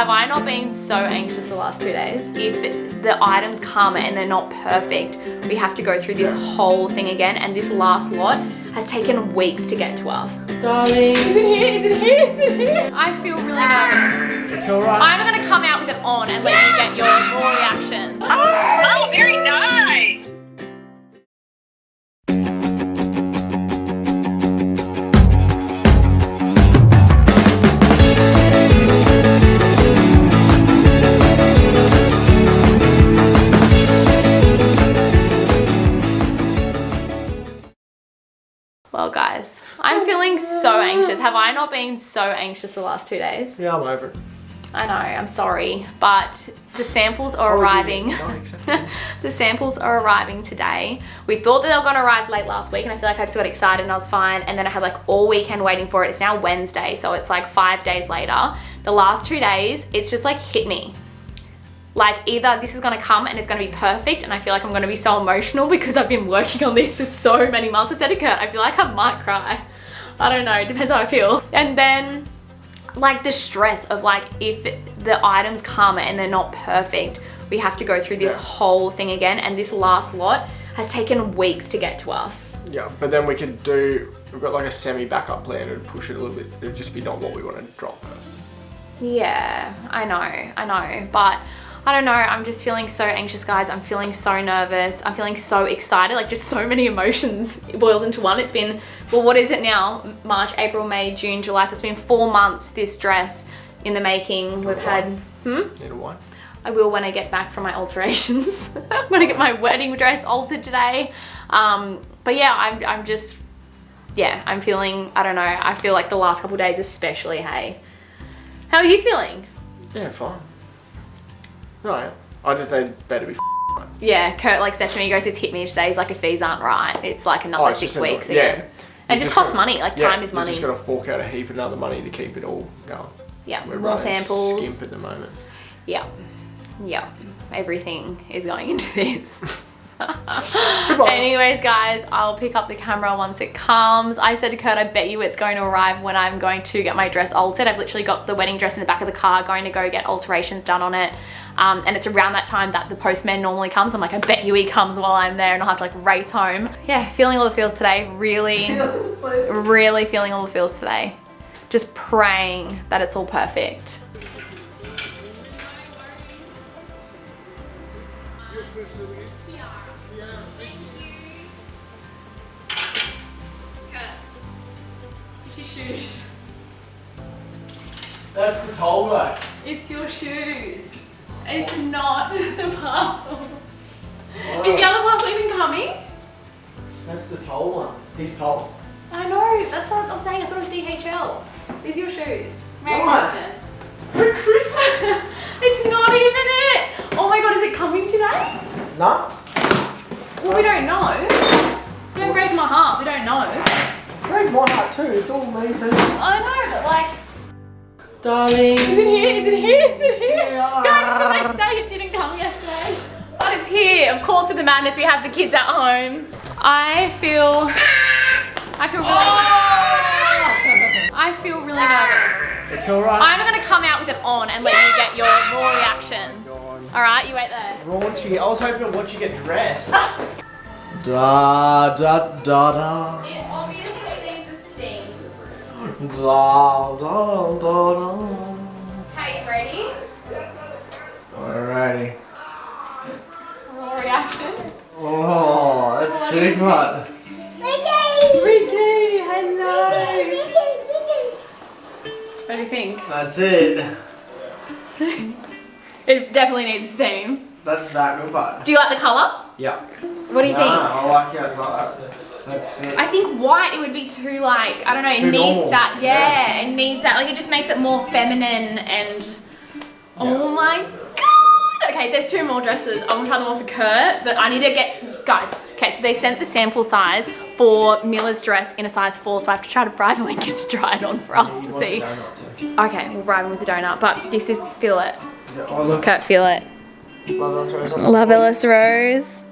Have I not been so anxious the last 2 days? If the items come and they're not perfect, we have to go through this whole thing again, and this last lot has taken weeks to get to us. Darling. Is it here? Is it here? Is it here? I feel really nervous. It's alright. I'm gonna come out with it on and let you get your raw reaction. Oh, very nice. Well guys, I'm feeling so anxious. Have I not been so anxious the last 2 days? Yeah, I'm over it. I know, I'm sorry, but the samples are arriving. The samples are arriving today. We thought that they were gonna arrive late last week, and I feel like I just got excited and I was fine, and then I had like all weekend waiting for it. It's now Wednesday, so it's like 5 days later. The last 2 days, it's just like hit me. Like either this is gonna come and it's gonna be perfect, and I feel like I'm gonna be so emotional because I've been working on this for so many months. I said to Kurt, I feel like I might cry. I don't know, it depends how I feel. And then like the stress of like, if the items come and they're not perfect, we have to go through this whole thing again, and this last lot has taken weeks to get to us. Yeah, but then we've got like a semi backup plan to push it a little bit. It'd just be not what we want to drop first. Yeah, I know, but I don't know, I'm just feeling so anxious, guys. I'm feeling so nervous. I'm feeling so excited, like just so many emotions boiled into one. It's been, well, what is it now? March, April, May, June, July. So it's been 4 months, this dress in the making. We've had, Need a wine? I will when I get back from my alterations. I'm gonna get my wedding dress altered today. But yeah, I'm just, yeah, I'm feeling, I don't know, I feel like the last couple of days especially, hey. How are you feeling? Yeah, fine. Right. I just think better be right. Yeah, Kurt like said to me, he goes, it's hit me today. He's like, if these aren't right, it's like another 6 weeks again. Yeah. And it just costs money, like time is money. You just got to fork out a heap of other money to keep it all going. Yeah, We're more running samples. skimp at the moment. Yeah, yeah, everything is going into this. Anyways, guys, I'll pick up the camera once it comes. I said to Kurt, I bet you it's going to arrive when I'm going to get my dress altered. I've literally got the wedding dress in the back of the car, going to go get alterations done on it. And it's around that time that the postman normally comes. I'm like, I bet you he comes while I'm there, and I'll have to like race home. Yeah, feeling all the feels today. Really, really feeling all the feels today. Just praying that it's all perfect. Shoes. That's the toll way. It's your shoes. It's not the parcel. Is the other parcel even coming? That's the toll one. He's toll. I know, that's what I was saying. I thought it was DHL. These are your shoes. Merry What? Christmas. Merry Christmas! It's not even it. Oh my god, is it coming today? Nah. Well, we don't know. Don't break my heart, we don't know. Break my heart too, it's all me too. I know, but like... Darling. Is it here? Is it here? Is it here? Yeah. Guys, it's the next day. It didn't come yesterday. But it's here. Of course, with the madness, we have the kids at home. I feel really nervous. It's alright. I'm gonna come out with it on and let you get your raw reaction. Alright, you wait there. Raunchy. I was hoping to watch you get dressed. Da da da da. It obviously needs a sting. Da da da da. Okay, you ready? Alrighty. Raw reaction. Oh, that's sick, man. Ricky, hello. What do you think? That's it. It definitely needs a steam. That's that good part. Do you like the colour? Yeah. What do you think? I like how it's like that. That's it. I think white, it would be too like, I don't know, it Too needs normal. that, yeah, it needs that, like it just makes it more feminine and, oh my god. Okay, there's 2 more dresses. I'm gonna try them all for Kurt, but I need to get, guys, okay, so they sent the sample size for Milla's dress in a size 4, so I have to try to bribe Lincoln to try it on for us to see. Okay, we'll bribe him with the donut, but this is, feel it. Oh, look. Kurt, feel it. Love Ellis Rose. Love Ellis Rose.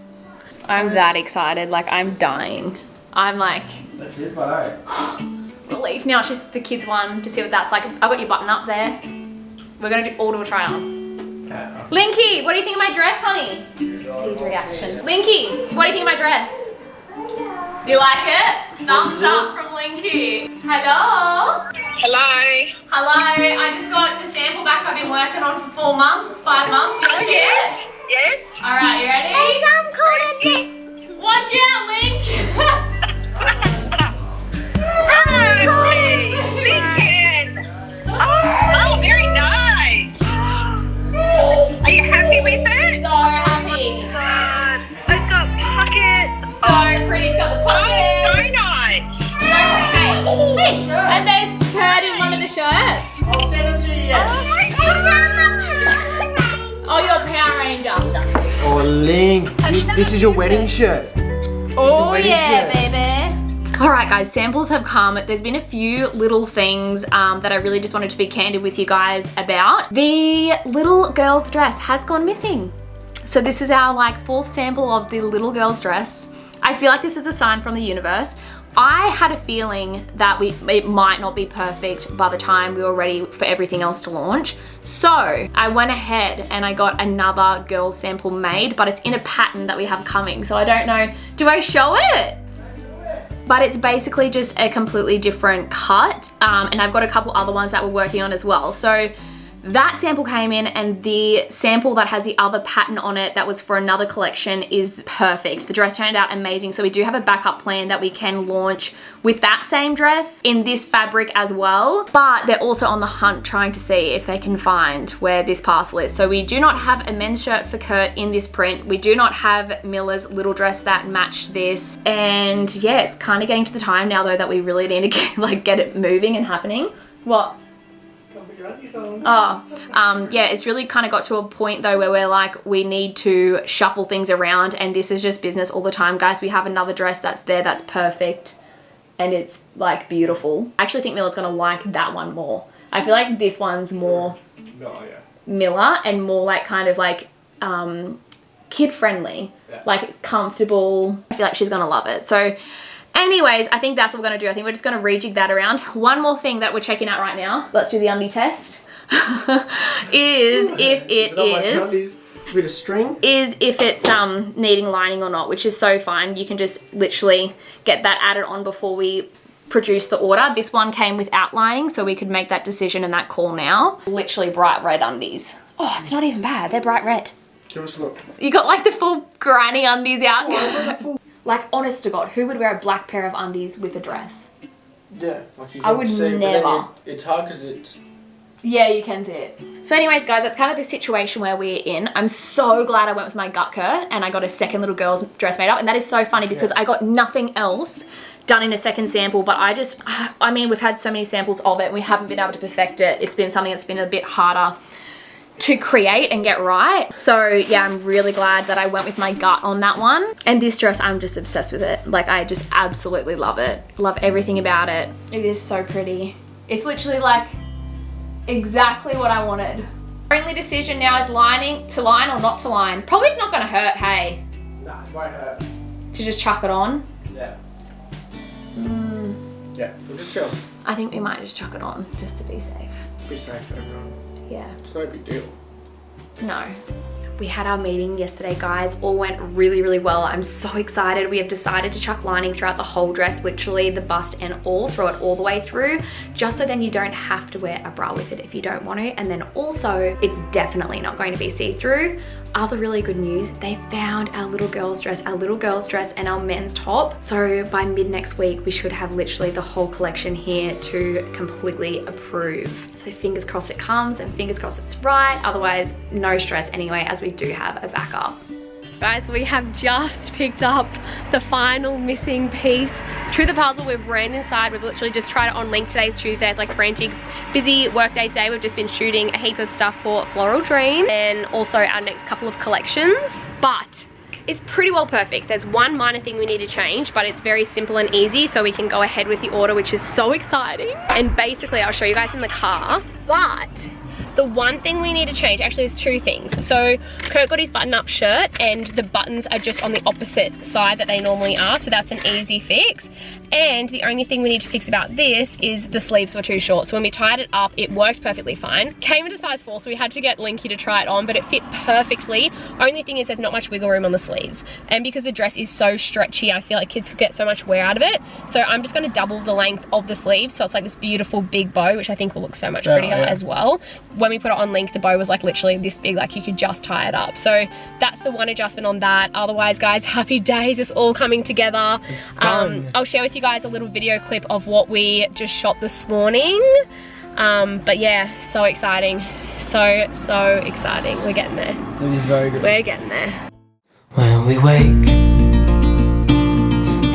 I'm that excited, like I'm dying. I'm like, That's it, but relief. Now it's just the kids one to see what that's like. I've got your button up there. We're gonna do a try on. Linky, what do you think of my dress, honey? See his reaction. Linky, what do you think of my dress? You like it? Thumbs up from Linky. Hello? Hello. Hello, I just got the sample back I've been working on for 4 months, 5 months. You want to see it? Yes. All right, you ready? Watch out, Link. Lincoln. Oh, very nice. Are you happy with it? So happy. It's got pockets. So pretty. It's got the pockets. Oh, so nice. So pretty. Hey, and there's Kurt in one of the shirts. I'll send them to you. Oh my Oh, you're a Power Ranger. Oh, Link, this is your wedding shirt. Oh yeah, baby. All right, guys, samples have come. There's been a few little things that I really just wanted to be candid with you guys about. The little girl's dress has gone missing. So this is our like 4th sample of the little girl's dress. I feel like this is a sign from the universe. I had a feeling that it might not be perfect by the time we were ready for everything else to launch. So I went ahead and I got another girl sample made, but it's in a pattern that we have coming. So I don't know, do I show it? But it's basically just a completely different cut. And I've got a couple other ones that we're working on as well. So that sample came in, and the sample that has the other pattern on it that was for another collection is perfect. The dress turned out amazing. So we do have a backup plan that we can launch with that same dress in this fabric as well. But they're also on the hunt trying to see if they can find where this parcel is. So we do not have a men's shirt for Kurt in this print. We do not have Miller's little dress that matched this. And yeah, it's kind of getting to the time now though that we really need to get it moving and happening. What? Yeah, it's really kind of got to a point though where we're like, we need to shuffle things around, and this is just business all the time, guys. We have another dress that's there that's perfect and it's like beautiful. I actually think Miller's gonna like that one more. I feel like this one's more Miller and more like kind of like kid friendly. Like it's comfortable. I feel like she's gonna love it. So anyways, I think that's what we're gonna do. I think we're just gonna rejig that around. One more thing that we're checking out right now, let's do the undie test, is if it is a bit of string, is if it's needing lining or not, which is so fine. You can just literally get that added on before we produce the order. This one came without lining, so we could make that decision and that call now. Literally bright red undies. Oh, it's not even bad. They're bright red. Give us a look. You got like the full granny undies out. Like, honest to God, who would wear a black pair of undies with a dress? Yeah, like you I would see, never. It's hard because it's... Yeah, you can see it. So anyways, guys, that's kind of the situation where we're in. I'm so glad I went with my gut, Kurt, and I got a second little girl's dress made up. And that is so funny because I got nothing else done in a second sample, but I mean, we've had so many samples of it and we haven't been able to perfect it. It's been something that's been a bit harder to create and get right. So yeah, I'm really glad that I went with my gut on that one. And this dress, I'm just obsessed with it. Like, I just absolutely love it. Love everything about it. It is so pretty. It's literally like exactly what I wanted. Only decision now is lining to line or not to line. Probably it's not gonna hurt, hey? Nah, it won't hurt. To just chuck it on? Yeah. Yeah, we'll just go. I think we might just chuck it on just to be safe. Be safe, everyone. Yeah. It's no big deal. No. We had our meeting yesterday, guys. All went really, really well. I'm so excited. We have decided to chuck lining throughout the whole dress, literally the bust and all, throw it all the way through, just so then you don't have to wear a bra with it if you don't want to. And then also, it's definitely not going to be see-through. Other really good news, they found our little girl's dress and our men's top. So by mid next week, we should have literally the whole collection here to completely approve. So fingers crossed it comes and fingers crossed it's right. Otherwise, no stress anyway, as we do have a backup. Guys, we have just picked up the final missing piece to the puzzle. We've ran inside. We've literally just tried it on link. Today's Tuesday. It's like frantic, busy work day today. We've just been shooting a heap of stuff for Floral Dream and also our next couple of collections. But it's pretty well perfect. There's one minor thing we need to change, but it's very simple and easy, so we can go ahead with the order, which is so exciting. And basically, I'll show you guys in the car. But The one thing we need to change, actually there's two things. So Kurt got his button-up shirt and the buttons are just on the opposite side that they normally are, so that's an easy fix. And the only thing we need to fix about this is the sleeves were too short. So when we tied it up, it worked perfectly fine. Came in a size 4, so we had to get Linky to try it on, but it fit perfectly. Only thing is there's not much wiggle room on the sleeves. And because the dress is so stretchy, I feel like kids could get so much wear out of it. So I'm just gonna double the length of the sleeves. So it's like this beautiful big bow, which I think will look so much prettier as well. When we put it on length, the bow was like literally this big, like you could just tie it up. So that's the one adjustment on that. Otherwise, guys, happy days. It's all coming together. I'll share with you guys a little video clip of what we just shot this morning. But yeah, so exciting. So exciting. We're getting there. It is very good. We're getting there. When we wake,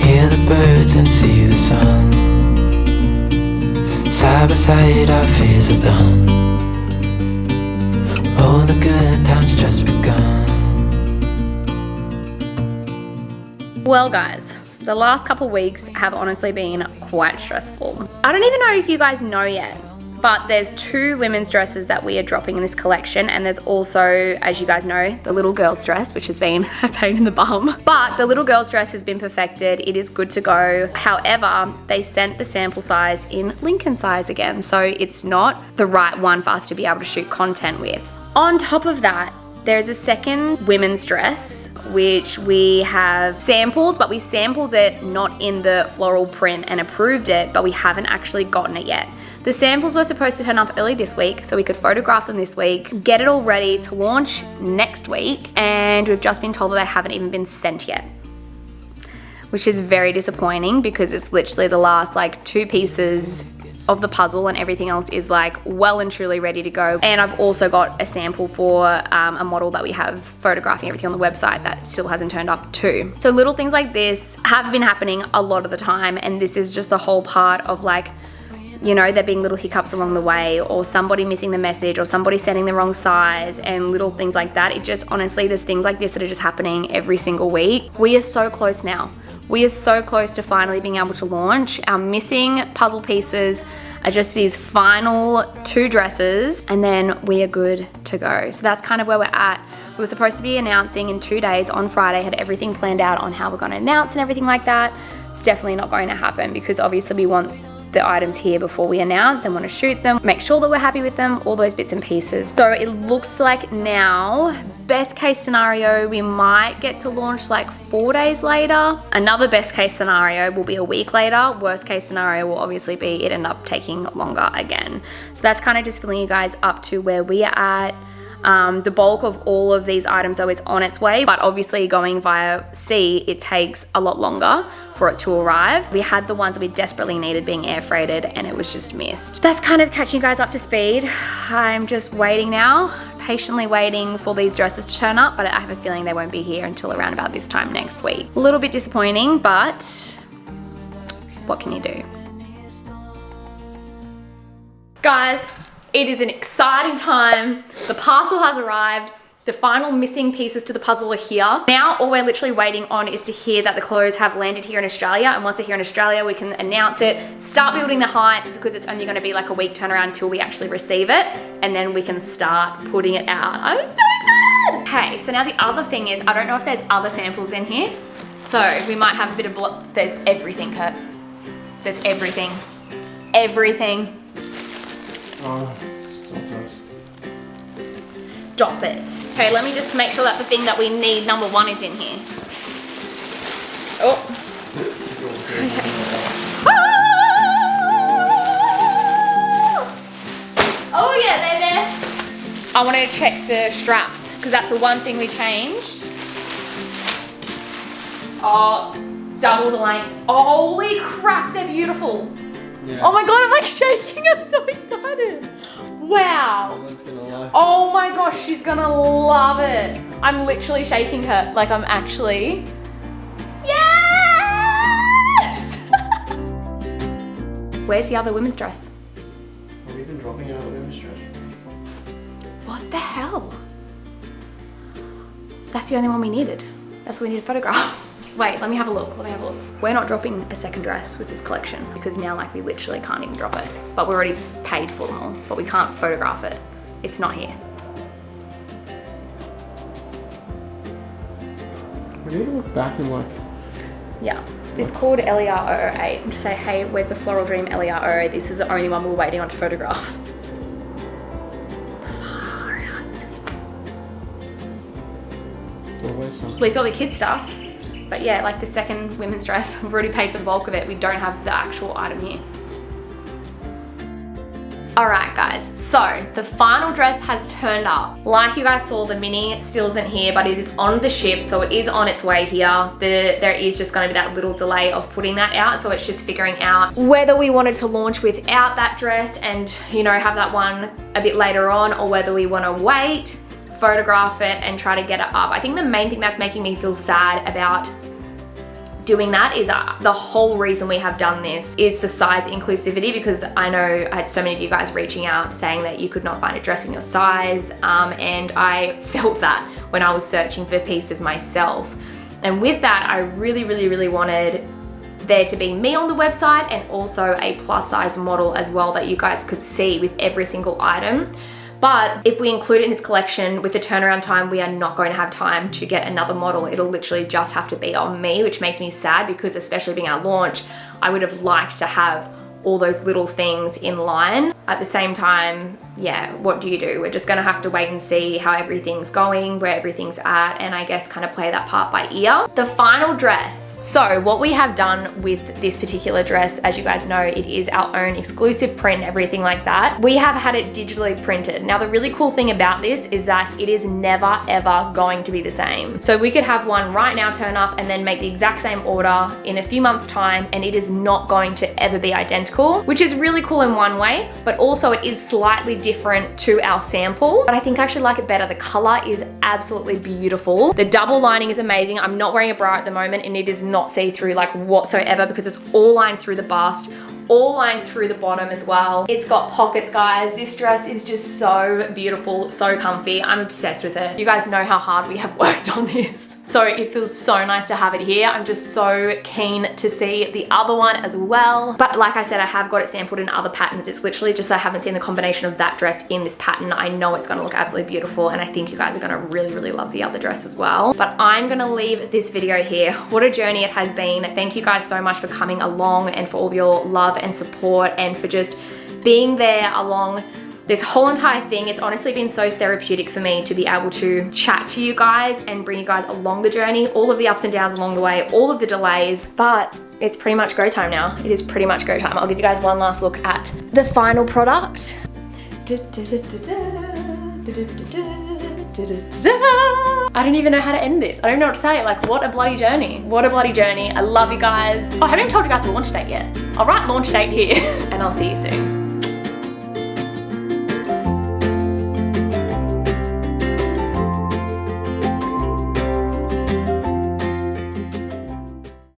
hear the birds and see the sun. Side by side our fears are done. All the good times just begun. Well guys, the last couple weeks have honestly been quite stressful. I don't even know if you guys know yet, but there's 2 women's dresses that we are dropping in this collection, and there's also, as you guys know, the little girl's dress, which has been a pain in the bum. But the little girl's dress has been perfected. It is good to go. However, they sent the sample size in Lincoln size again, so it's not the right one for us to be able to shoot content with. On top of that, there's a second women's dress which we have sampled, but we sampled it not in the floral print and approved it, but we haven't actually gotten it yet. The samples were supposed to turn up early this week, so we could photograph them this week, get it all ready to launch next week, and we've just been told that they haven't even been sent yet, which is very disappointing because it's literally the last like 2 pieces of the puzzle and everything else is like well and truly ready to go. And I've also got a sample for a model that we have photographing everything on the website that still hasn't turned up too. So little things like this have been happening a lot of the time, and this is just the whole part of like, you know, there being little hiccups along the way, or somebody missing the message, or somebody sending the wrong size, and little things like that. It just, honestly, there's things like this that are just happening every single week. We are so close now. We are so close to finally being able to launch. Our missing puzzle pieces are just these final 2 dresses, and then we are good to go. So that's kind of where we're at. We were supposed to be announcing in 2 days on Friday, had everything planned out on how we're gonna announce and everything like that. It's definitely not going to happen because obviously we want the items here before we announce and want to shoot them, make sure that we're happy with them, all those bits and pieces. So it looks like now, best case scenario, we might get to launch like 4 days later. Another best case scenario will be a week later. Worst case scenario will obviously be it end up taking longer again. So that's kind of just filling you guys up to where we are at. The bulk of all of these items though is on its way, but obviously going via sea, it takes a lot longer for it to arrive. We had the ones we desperately needed being air freighted and it was just missed. That's kind of catching you guys up to speed. I'm just waiting now, patiently waiting for these dresses to turn up, but I have a feeling they won't be here until around about this time next week. A little bit disappointing, but what can you do? Guys, it is an exciting time. The parcel has arrived. The final missing pieces to the puzzle are here. Now, all we're literally waiting on is to hear that the clothes have landed here in Australia. And once they're here in Australia, we can announce it, start building the hype, because it's only gonna be like a week turnaround until we actually receive it. And then we can start putting it out. I'm so excited. Okay, so now the other thing is, I don't know if there's other samples in here. So we might have a bit of, there's everything, Kurt. There's everything. Everything. Oh, stop it. Stop it. Okay, let me just make sure that the thing that we need, number 1, is in here. Oh. Okay. Oh yeah, they're there. I want to check the straps because that's the one thing we changed. Oh, double the length. Holy crap, they're beautiful. Yeah. Oh my god, I'm like shaking. I'm so excited. Wow. Oh my gosh, she's gonna love it. I'm literally shaking her. Like I'm actually. Yes! Where's the other women's dress? Are we even dropping another women's dress? What the hell? That's the only one we needed. That's what we need to photograph. Wait, let me have a look. Let me have a look. We're not dropping a second dress with this collection because now like we literally can't even drop it. But we already paid for them all, but we can't photograph it. it's not here. We need to look back and like... Yeah. It's called LER008. Just say, hey, where's the Floral Dream LER008? This is the only one we're waiting on to photograph. Far out. Always something. We saw the kid stuff. But yeah, like the second women's dress, we've already paid for the bulk of it. We don't have the actual item here. Alright guys, so the final dress has turned up. Like you guys saw, the mini still isn't here, but it is on the ship, so it is on its way here. There is just going to be that little delay of putting that out, so it's just figuring out whether we wanted to launch without that dress and, you know, have that one a bit later on, or whether we want to wait, photograph it, and try to get it up. I think the main thing that's making me feel sad about doing that is the whole reason we have done this is for size inclusivity, because I know I had so many of you guys reaching out saying that you could not find a dress in your size, and I felt that when I was searching for pieces myself. And with that, I really wanted there to be me on the website and also a plus size model as well that you guys could see with every single item. But if we include it in this collection, with the turnaround time, we are not going to have time to get another model. It'll literally just have to be on me, which makes me sad because, especially being our launch, I would have liked to have all those little things in line. At the same time, yeah, what do you do? We're just gonna have to wait and see how everything's going, where everything's at, and I guess kind of play that part by ear. The final dress. So what we have done with this particular dress, as you guys know, it is our own exclusive print, everything like that. We have had it digitally printed. Now the really cool thing about this is that it is never ever going to be the same. So we could have one right now turn up and then make the exact same order in a few months time, and it is not going to ever be identical, which is really cool in one way, but also it is slightly different to our sample. But I think I actually like it better. The color is absolutely beautiful. The double lining is amazing. I'm not wearing a bra at the moment, and it is not see-through like whatsoever, because it's all lined through the bust, all lined through the bottom as well. It's got pockets, guys. This dress is just so beautiful, so comfy. I'm obsessed with it. You guys know how hard we have worked on this. So it feels so nice to have it here. I'm just so keen to see the other one as well. But like I said, I have got it sampled in other patterns. It's literally just I haven't seen the combination of that dress in this pattern. I know it's gonna look absolutely beautiful, and I think you guys are gonna really love the other dress as well. But I'm gonna leave this video here. What a journey it has been. Thank you guys so much for coming along and for all of your love and support and for just being there along this whole entire thing. It's honestly been so therapeutic for me to be able to chat to you guys and bring you guys along the journey, all of the ups and downs along the way, all of the delays, but it's pretty much go time now. It is pretty much go time. I'll give you guys one last look at the final product. I don't even know how to end this. I don't know what to say. Like, what a bloody journey. What a bloody journey. I love you guys. Oh, I haven't even told you guys the launch date yet. I'll write launch date here and I'll see you soon.